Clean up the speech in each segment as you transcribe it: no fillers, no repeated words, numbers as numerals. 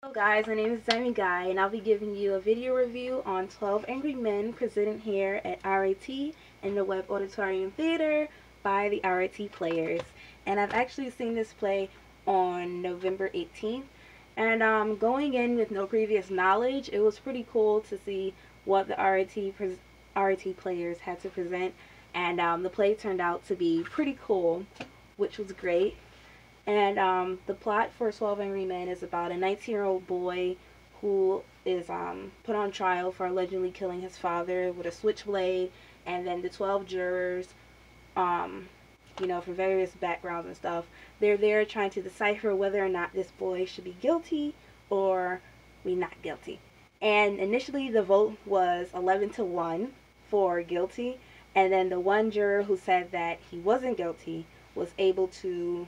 Hello guys, my name is Diamond Guy and I'll be giving you a video review on 12 Angry Men presented here at RIT in the Webb Auditorium Theater by the RIT Players. And I've actually seen this play on November 18th, and going in with no previous knowledge, it was pretty cool to see what the RIT Players had to present, and the play turned out to be pretty cool, which was great. And the plot for 12 Angry Men is about a 19-year-old boy who is put on trial for allegedly killing his father with a switchblade, and then the 12 jurors, from various backgrounds and stuff, they're there trying to decipher whether or not this boy should be guilty or be not guilty. And initially the vote was 11-1 for guilty, and then the one juror who said that he wasn't guilty was able to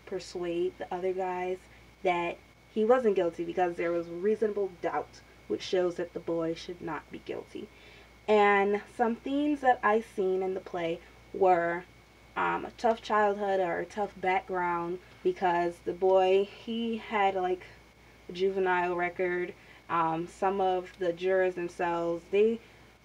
persuade the other guys that he wasn't guilty because there was reasonable doubt, which shows that the boy should not be guilty. And some themes that I seen in the play were a tough childhood or a tough background, because the boy, he had like a juvenile record. Some of the jurors themselves, they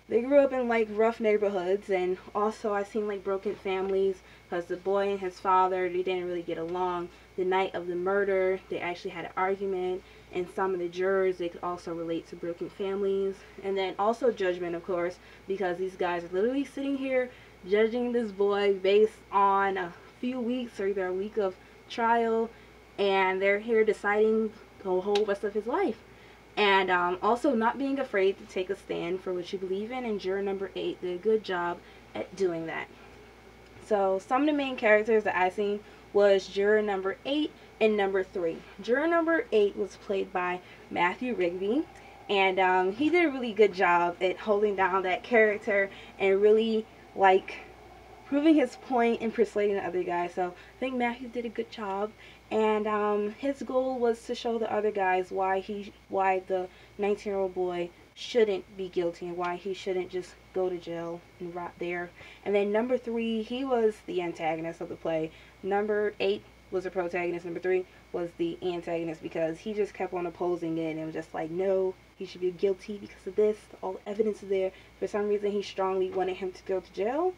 grew up in like rough neighborhoods, and also I seen like broken families because the boy and his father, they didn't really get along. The night of the murder, they actually had an argument, and some of the jurors, they could also relate to broken families. And then also judgment, of course, because these guys are literally sitting here judging this boy based on a few weeks or either a week of trial, and they're here deciding the whole rest of his life. And also not being afraid to take a stand for what you believe in, and juror number 8 did a good job at doing that. So some of the main characters that I seen was juror number 8 and number 3. Juror number 8 was played by Matthew Rigby, and he did a really good job at holding down that character and really like proving his point and persuading the other guy. So I think Matthew did a good job, and his goal was to show the other guys why the 19-year-old boy shouldn't be guilty and why he shouldn't just go to jail and rot there. And then number 3, he was the antagonist of the play. Number 8 was the protagonist. Number 3 was the antagonist, because he just kept on opposing it and was just like, no, he should be guilty because of this. All the evidence is there. For some reason, he strongly wanted him to go to jail.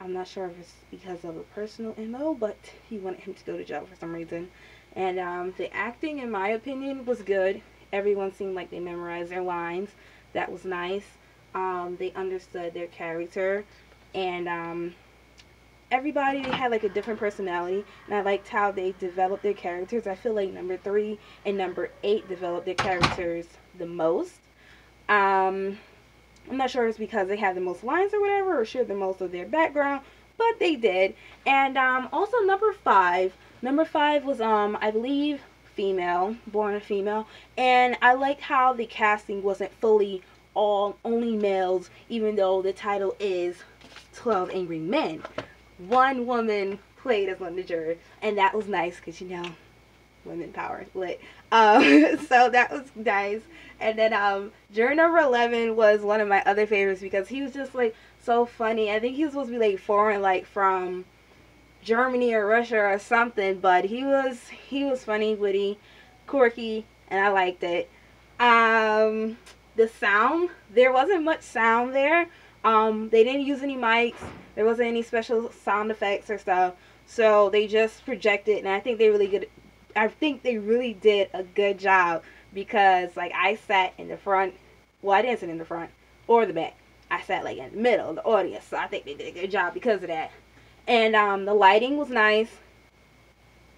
I'm not sure if it's because of a personal MO, but he wanted him to go to jail for some reason. And the acting, in my opinion, was good. Everyone seemed like they memorized their lines. That was nice. They understood their character, and everybody, they had like a different personality, and I liked how they developed their characters. I feel like number 3 and number 8 developed their characters the most. I'm not sure it's because they had the most lines or whatever, or shared the most of their background, but they did. And also number 5. Number 5 was I believe female, born a female, and I liked how the casting wasn't fully all only males, even though the title is 12 Angry Men. One woman played as one of the jurors, and that was nice because, women power lit. So that was nice. And then juror number 11 was one of my other favorites because he was just like so funny. I think he was supposed to be like foreign, like from Germany or Russia or something, but he was funny, witty, quirky, and I liked it. The sound, there wasn't much sound there. They didn't use any mics. There wasn't any special sound effects or stuff. So they just projected, and I think they really did a good job, because like I sat in the front. Well, I didn't sit in the front or the back. I sat like in the middle of the audience, so I think they did a good job because of that. And the lighting was nice.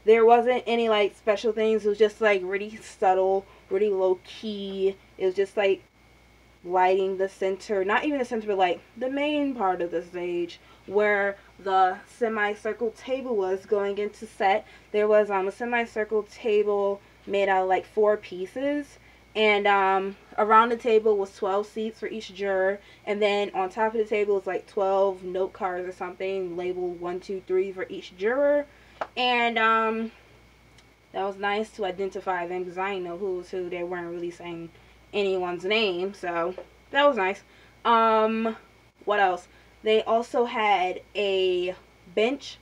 There wasn't any like special things. It was just like really subtle, really low key. It was just like lighting the center, not even the center, but like the main part of the stage where the semicircle table was going into set. There was a semicircle table made out of like 4 pieces, and around the table was 12 seats for each juror, and then on top of the table was like 12 note cards or something labeled 1, 2, 3 for each juror. And that was nice to identify them, because I didn't know who was who. They weren't really saying anyone's name, so that was nice. What else? They also had a bench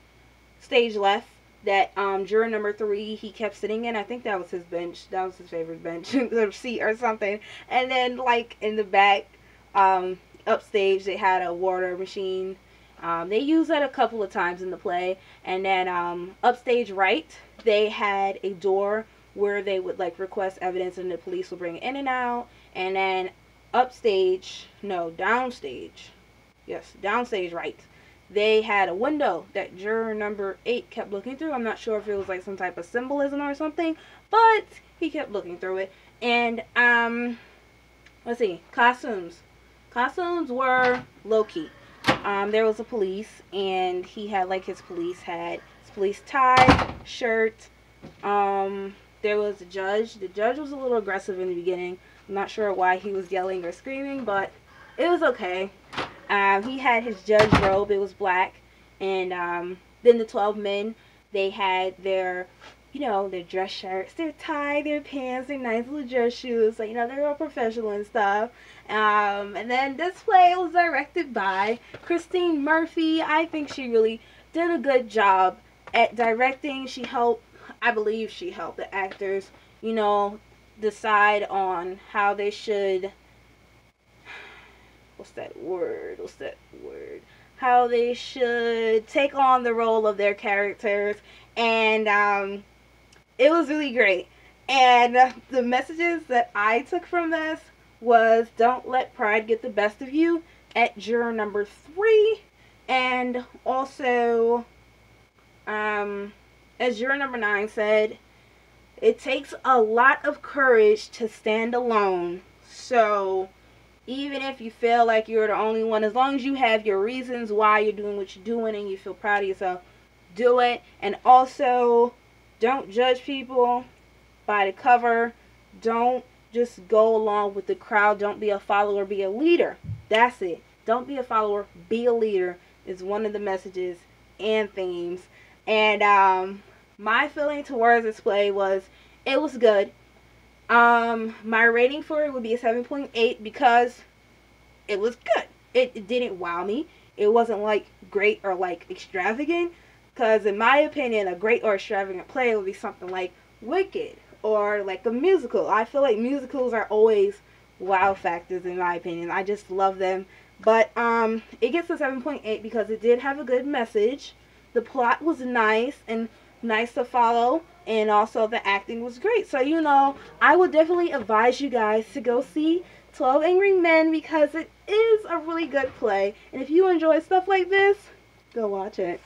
stage left that juror number 3, he kept sitting in. I think that was his bench. That was his favorite bench or seat or something. And then like in the back, upstage, they had a water machine. They used that a couple of times in the play. And then upstage right, they had a door where they would like request evidence and the police would bring it in and out. And then upstage, no, downstage. Yes, downstage right. They had a window that juror number 8 kept looking through. I'm not sure if it was like some type of symbolism or something, but he kept looking through it. And let's see, costumes. Costumes were low key. There was a police, and he had like his police hat, his police tie, shirt. There was a judge. The judge was a little aggressive in the beginning. I'm not sure why he was yelling or screaming, but it was okay. He had his judge robe. It was black. And then the 12 men, they had their, you know, their dress shirts, their tie, their pants, their nice little dress shoes. So, you know, they were all professional and stuff. And then this play was directed by Christine Murphy. I think she really did a good job at directing. She helped, I believe she helped the actors, you know, decide on how they should, how they should take on the role of their characters. And it was really great. And the messages that I took from this was, don't let pride get the best of you at juror number 3. And also, as juror number 9 said, it takes a lot of courage to stand alone. So even if you feel like you're the only one, as long as you have your reasons why you're doing what you're doing and you feel proud of yourself, do it. And also, don't judge people by the cover. Don't just go along with the crowd. Don't be a follower, be a leader. That's it. Don't be a follower, be a leader is one of the messages and themes. And my feeling towards this play was, it was good. My rating for it would be a 7.8 because it was good. It didn't wow me. It wasn't like great or like extravagant. Because in my opinion, a great or extravagant play would be something like Wicked or like a musical. I feel like musicals are always wow factors in my opinion. I just love them. But it gets a 7.8 because it did have a good message. The plot was nice and nice to follow, and also the acting was great. So, you know, I would definitely advise you guys to go see 12 Angry Men because it is a really good play. And if you enjoy stuff like this, go watch it.